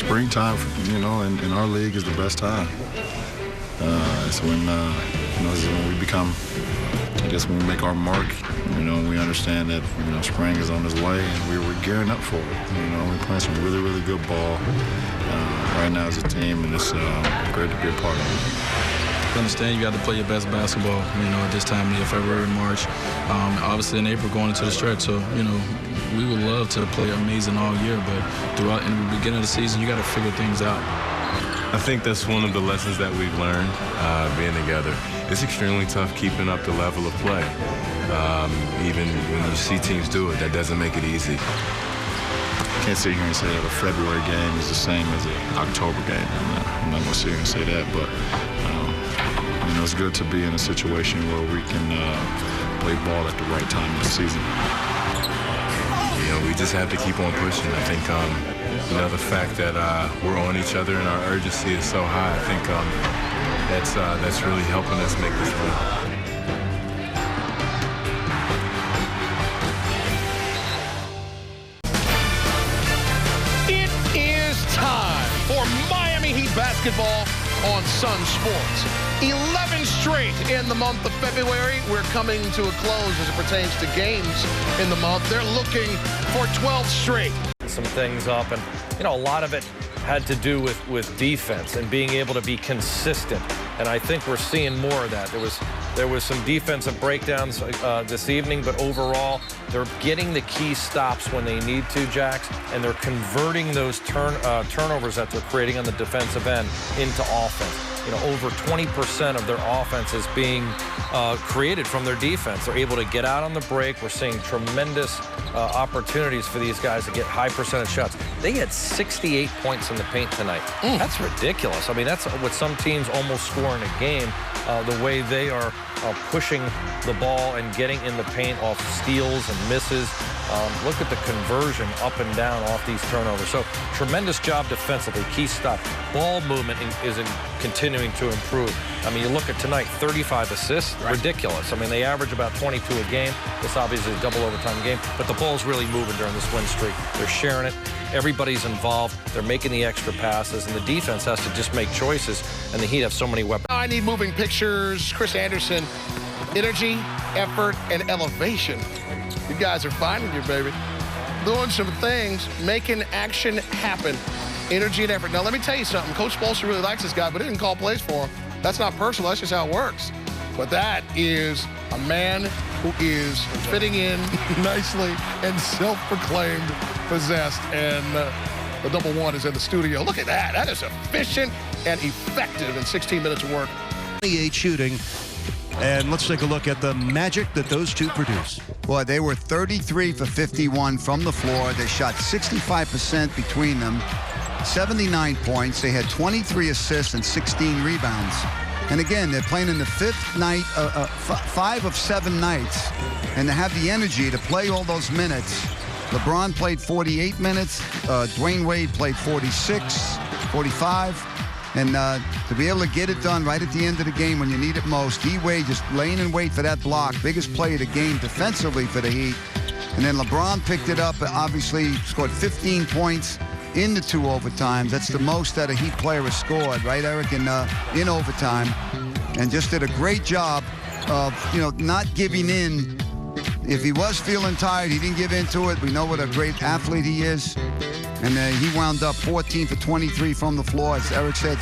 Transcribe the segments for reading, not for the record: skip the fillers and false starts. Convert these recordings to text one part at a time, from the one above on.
springtime, you know, in our league is the best time. It's when, you know, this is when we become, I guess, when we make our mark. You know, we understand that, you know, spring is on its way, and we're gearing up for it. You know, we're playing some really, really good ball right now as a team, and it's great to be a part of it. I understand you got to play your best basketball, you know, at this time of year, February, March. Obviously in April going into the stretch, so, you know, we would love to play amazing all year, but throughout in the beginning of the season, you got to figure things out. I think that's one of the lessons that we've learned being together. It's extremely tough keeping up the level of play. Even when you see teams do it, that doesn't make it easy. I can't sit here and say that a February game is the same as an October game. I'm not going to sit here and say that, but you know, it's good to be in a situation where we can play ball at the right time of the season. You know, we just have to keep on pushing. I think, you know, the fact that we're on each other and our urgency is so high, I think that's really helping us make this run. It is time for Miami Heat basketball on Sunsports. 11 straight in the month of February. We're coming to a close as it pertains to games in the month. They're looking for 12 straight. Some things up, and you know, a lot of it had to do with defense and being able to be consistent, and I think we're seeing more of that. There was some defensive breakdowns this evening, but overall they're getting the key stops when they need to, Jax, and they're converting those turnovers that they're creating on the defensive end into offense. You know, over 20% of their offense is being created from their defense. They're able to get out on the break. We're seeing tremendous opportunities for these guys to get high percentage shots. They had 68 points in the paint tonight. That's ridiculous. I mean, that's what some teams almost score in a game, the way they are pushing the ball and getting in the paint off steals and misses. Look at the conversion up and down off these turnovers. So tremendous job defensively. Key stop. Ball movement is continuing to improve. I mean, you look at tonight, 35 assists. Right. Ridiculous. I mean, they average about 22 a game. This obviously is a double overtime game, but the ball's really moving during this win streak. They're sharing it. Everybody's involved. They're making the extra passes, and the defense has to just make choices, and the Heat have so many weapons. I need moving pictures. Chris Anderson, energy, effort, and elevation. You guys are finding you, baby. Doing some things, making action happen. Energy and effort. Now, let me tell you something. Coach Spoelstra really likes this guy, but he didn't call plays for him. That's not personal. That's just how it works. But that is a man who is fitting in nicely and self-proclaimed possessed. And the double one is in the studio. Look at that. That is efficient and effective in 16 minutes of work. 28 shooting. And let's take a look at the magic that those two produce. Boy, they were 33 for 51 from the floor. They shot 65% between them, 79 points. They had 23 assists and 16 rebounds. And again, they're playing in the fifth night, 5 of 7 nights. And to have the energy to play all those minutes. LeBron played 48 minutes. Dwayne Wade played 46, 45. And to be able to get it done right at the end of the game when you need it most, D-Wade just laying in wait for that block. Biggest play of the game defensively for the Heat. And then LeBron picked it up, obviously scored 15 points in the 2 overtimes. That's the most that a Heat player has scored, right, Eric, in overtime. And just did a great job of, you know, not giving in. If he was feeling tired, he didn't give into it. We know what a great athlete he is. And he wound up 14 for 23 from the floor. As Eric said,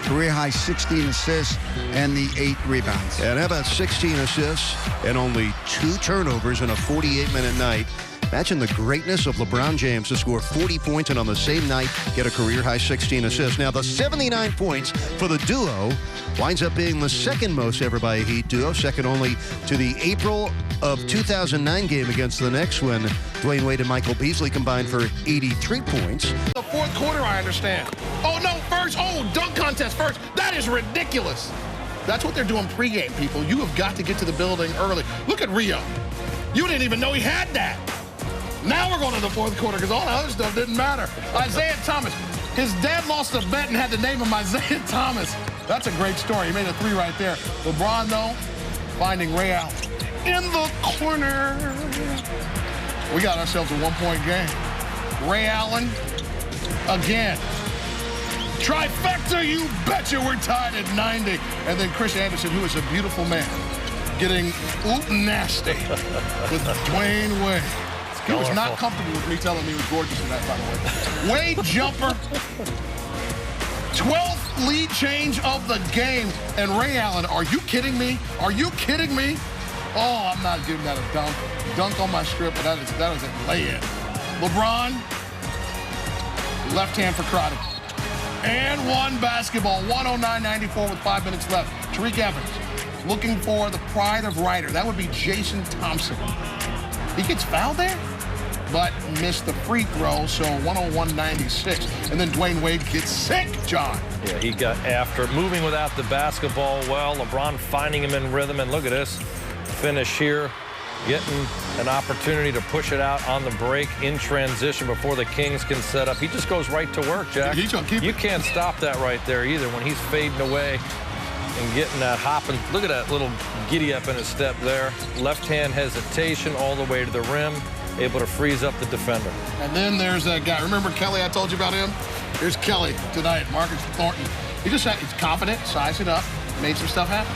career-high 16 assists and the 8 rebounds. And how about 16 assists and only 2 turnovers in a 48-minute night? Imagine the greatness of LeBron James to score 40 points and on the same night get a career-high 16 assists. Now, the 79 points for the duo winds up being the second most ever by a Heat duo, second only to the April of 2009 game against the Knicks when Dwayne Wade and Michael Beasley combined for 83 points. The fourth quarter, I understand. Oh, no, first. Oh, dunk contest first. That is ridiculous. That's what they're doing pregame, people. You have got to get to the building early. Look at Rio. You didn't even know he had that. Now we're going to the fourth quarter because all the other stuff didn't matter. Isaiah Thomas. His dad lost a bet and had to name him Isaiah Thomas. That's a great story. He made a 3 right there. LeBron, though, finding Ray Allen in the corner. We got ourselves a 1-point game. Ray Allen, again, Trifecta, you betcha. We're tied at 90. And then Chris Anderson, who is a beautiful man, getting nasty with Dwayne Wade. He was not comfortable with me telling me he was gorgeous tonight, by the way. Wade jumper. 12th lead change of the game. And Ray Allen, are you kidding me? Are you kidding me? Oh, I'm not giving that a dunk. Dunk on my strip, but that was a lay-in. LeBron, left hand for Crotty. And one basketball, 109-94 with 5 minutes left. Tariq Evans looking for the pride of Ryder. That would be Jason Thompson. He gets fouled there, but missed the free throw, so 101-96. And then Dwayne Wade gets sick, John. Yeah, he got after it. Moving without the basketball well. LeBron finding him in rhythm, and look at this finish here. Getting an opportunity to push it out on the break in transition before the Kings can set up. He just goes right to work, Jack. You can't stop that right there either when he's fading away and getting that hopping. Look at that little giddy up in his step there. Left hand hesitation all the way to the rim, able to freeze up the defender. And then there's that guy. Remember Kelly? I told you about him. Here's Kelly tonight, Marcus Thornton. He's confident, sized it up, made some stuff happen.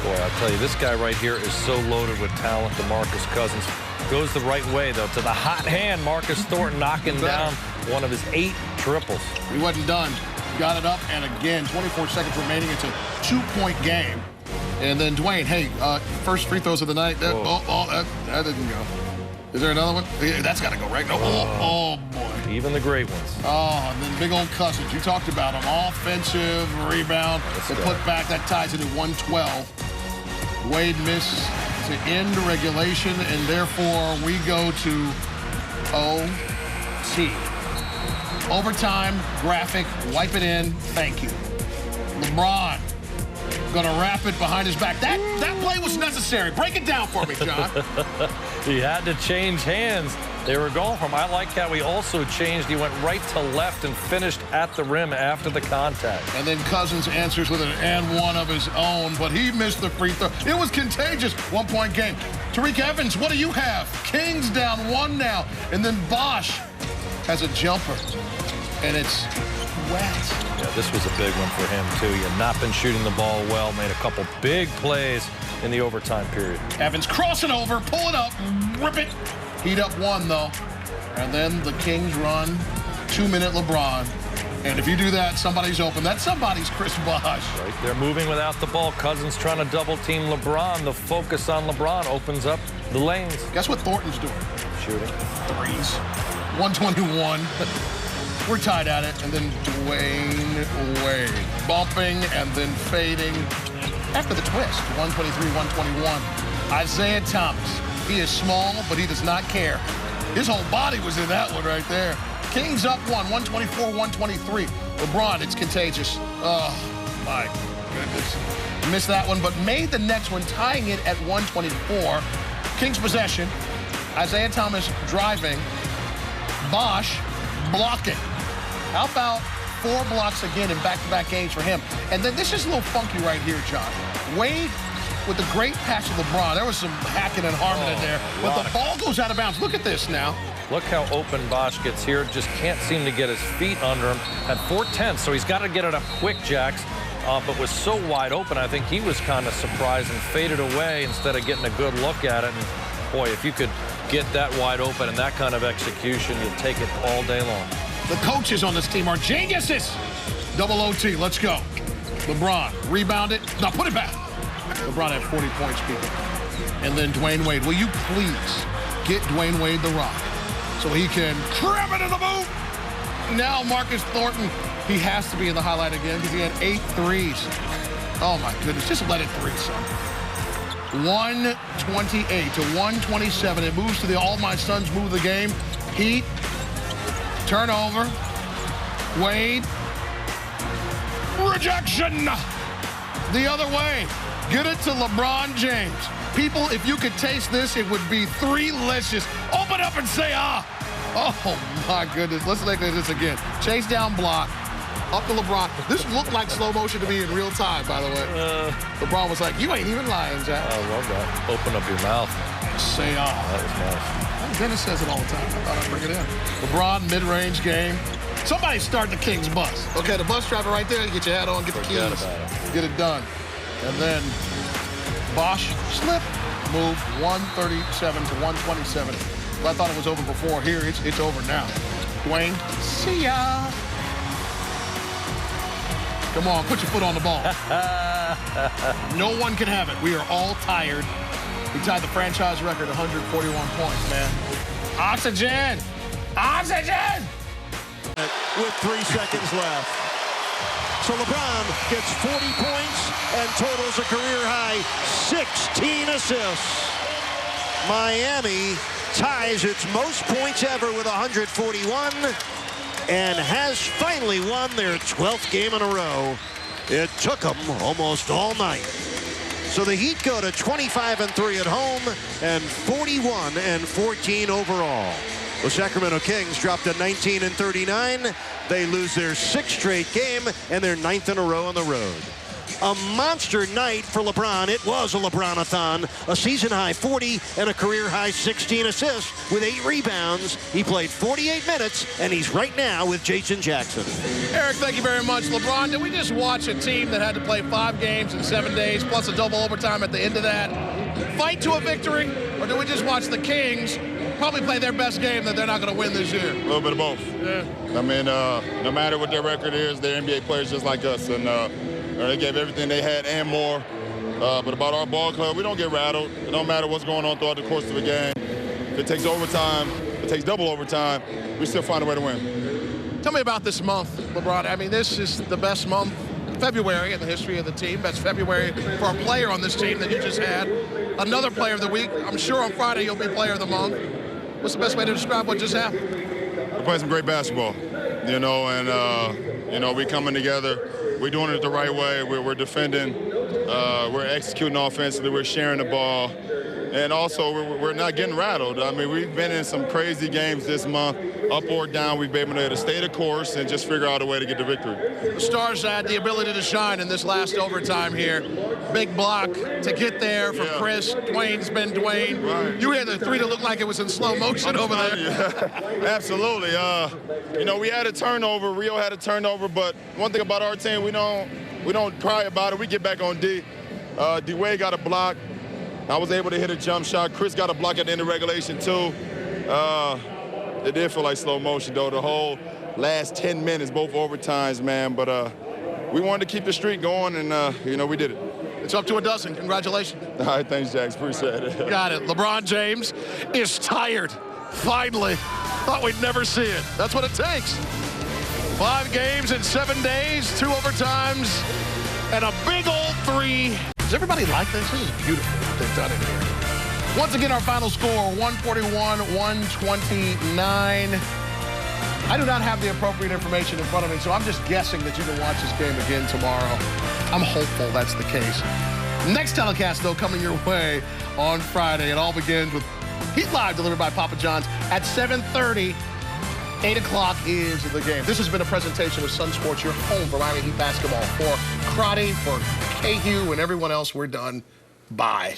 Boy, I tell you, this guy right here is so loaded with talent, DeMarcus Cousins. Goes the right way, though, to the hot hand. Marcus Thornton knocking down one of his 8 triples. He wasn't done. Got it up, and again, 24 seconds remaining. It's a 2-point game. And then Dwayne, hey, first free throws of the night. That didn't go. Is there another one? Yeah, that's got to go, right? No. Oh, boy. Even the great ones. Oh, and then big old Cousins. You talked about him. Offensive rebound. The putback, that ties it at 112. Wade missed to end regulation, and therefore we go to OT. Overtime, graphic, wipe it in, thank you. LeBron gonna wrap it behind his back. That play was necessary. Break it down for me, John. He had to change hands. They were going from. I like how he also changed. He went right to left and finished at the rim after the contact. And then Cousins answers with an and one of his own, but he missed the free throw. It was contagious. 1-point game. Tariq Evans, what do you have? Kings down 1 now. And then Bosch has a jumper, and it's wet. Yeah, this was a big one for him, too. He had not been shooting the ball well, made a couple big plays in the overtime period. Evans crossing over, pull it up, rip it. Heat up 1, though. And then the Kings run 2-minute LeBron. And if you do that, somebody's open. That somebody's Chris Bosh. Right, they're moving without the ball. Cousins trying to double-team LeBron. The focus on LeBron opens up the lanes. Guess what Thornton's doing? Shooting. Threes. 121. We're tied at it. And then Dwayne Wade bumping and then fading. After the twist, 123, 121. Isaiah Thomas. He is small, but he does not care. His whole body was in that one right there. Kings up 124, 123. LeBron, it's contagious. Oh, my goodness. Missed that one, but made the next one, tying it at 124. Kings possession. Isaiah Thomas driving. Bosch blocking. How about 4 blocks again in back-to-back games for him? And then this is a little funky right here, John. Wade with the great pass of LeBron. There was some hacking and harming in there. But the ball goes out of bounds. Look at this now. Look how open Bosch gets here. Just can't seem to get his feet under him. At 4-10, so he's got to get it up quick, Jax. But was so wide open, I think he was kind of surprised and faded away instead of getting a good look at it. And, boy, if you could get that wide open and that kind of execution, you'd take it all day long. The coaches on this team are geniuses. Double OT. Let's go. LeBron, rebound it. Now put it back. LeBron had 40 points, people. And then Dwayne Wade. Will you please get Dwayne Wade the rock so he can cram it in the boot? Now Marcus Thornton, he has to be in the highlight again because he had 8 threes. Oh, my goodness. Just let it 3, son. 128 to 127. It moves to the All My Sons move of the game. Heat. Turnover. Wade. Rejection. The other way. Get it to LeBron James. People, if you could taste this, it would be 3-licious. Open up and say, ah. Oh, my goodness. Let's look at this again. Chase down block. Up to LeBron. This looked like slow motion to me in real time, by the way. LeBron was like, you ain't even lying, Jack. I love that. Open up your mouth. Say, ah. That was nice. Dennis says it all the time. I thought I'd bring it in. LeBron, mid-range game. Somebody start the Kings bus. Okay, the bus driver right there, get your hat on, get the keys. Get it done. And then Bosch slip, move 137 to 127. I thought it was over before. Here, it's over now. Dwayne, see ya. Come on, put your foot on the ball. No one can have it. We are all tired. We tied the franchise record, 141 points, man. Oxygen! Oxygen! With 3 seconds left. So LeBron gets 40 points and totals a career-high 16 assists. Miami ties its most points ever with 141 and has finally won their 12th game in a row. It took them almost all night. So the Heat go to 25-3 at home and 41-14 overall. The Sacramento Kings dropped to 19-39. They lose their 6th straight game and their 9th in a row on the road. A monster night for LeBron. It was a LeBron-a-thon. A season-high 40 and a career-high 16 assists with 8 rebounds. He played 48 minutes, and he's right now with Jason Jackson. Eric, thank you very much. LeBron, did we just watch a team that had to play 5 games in 7 days, plus a double overtime at the end of that, fight to a victory? Or did we just watch the Kings probably play their best game that they're not going to win this year? A little bit of both. Yeah. I mean, no matter what their record is, they're NBA players just like us. And they gave everything they had and more. But about our ball club, we don't get rattled. It don't matter what's going on throughout the course of a game. If it takes overtime, if it takes double overtime, we still find a way to win. Tell me about this month, LeBron. I mean, this is the best month, February, in the history of the team. Best February for a player on this team that you just had. Another player of the week. I'm sure on Friday you'll be player of the month. What's the best way to describe what just happened? We're playing some great basketball, you know, and, you know, we coming together. We're doing it the right way. We're defending. We're executing offensively. We're sharing the ball. And also, we're not getting rattled. I mean, we've been in some crazy games this month, up or down. We've been able to stay the course and just figure out a way to get the victory. The Stars had the ability to shine in this last overtime here. Big block to get there from Chris. Dwayne's been Dwayne. Right. You had the 3 that looked like it was in slow motion over there. Yeah, absolutely. You know, we had a turnover. Rio had a turnover, but one thing about our team, we don't cry about it. We get back on D. D-Wade got a block. I was able to hit a jump shot. Chris got a block at the end of regulation, too. It did feel like slow motion, though, the whole last 10 minutes, both overtimes, man. But we wanted to keep the streak going, and, you know, we did it. It's up to a dozen. Congratulations. All right, thanks, Jax. Appreciate it. Got it. LeBron James is tired. Finally. Thought we'd never see it. That's what it takes. 5 games in 7 days, 2 overtimes, and a big old 3. Does everybody like this? This is beautiful what they've done in here. Once again, our final score, 141-129. I do not have the appropriate information in front of me, so I'm just guessing that you can watch this game again tomorrow. I'm hopeful that's the case. Next telecast, though, coming your way on Friday. It all begins with Heat Live, delivered by Papa John's at 7:30. 8 o'clock is the game. This has been a presentation of Sunsports, your home for Miami Heat basketball. For Crotty, for Cahew, and everyone else, we're done. Bye.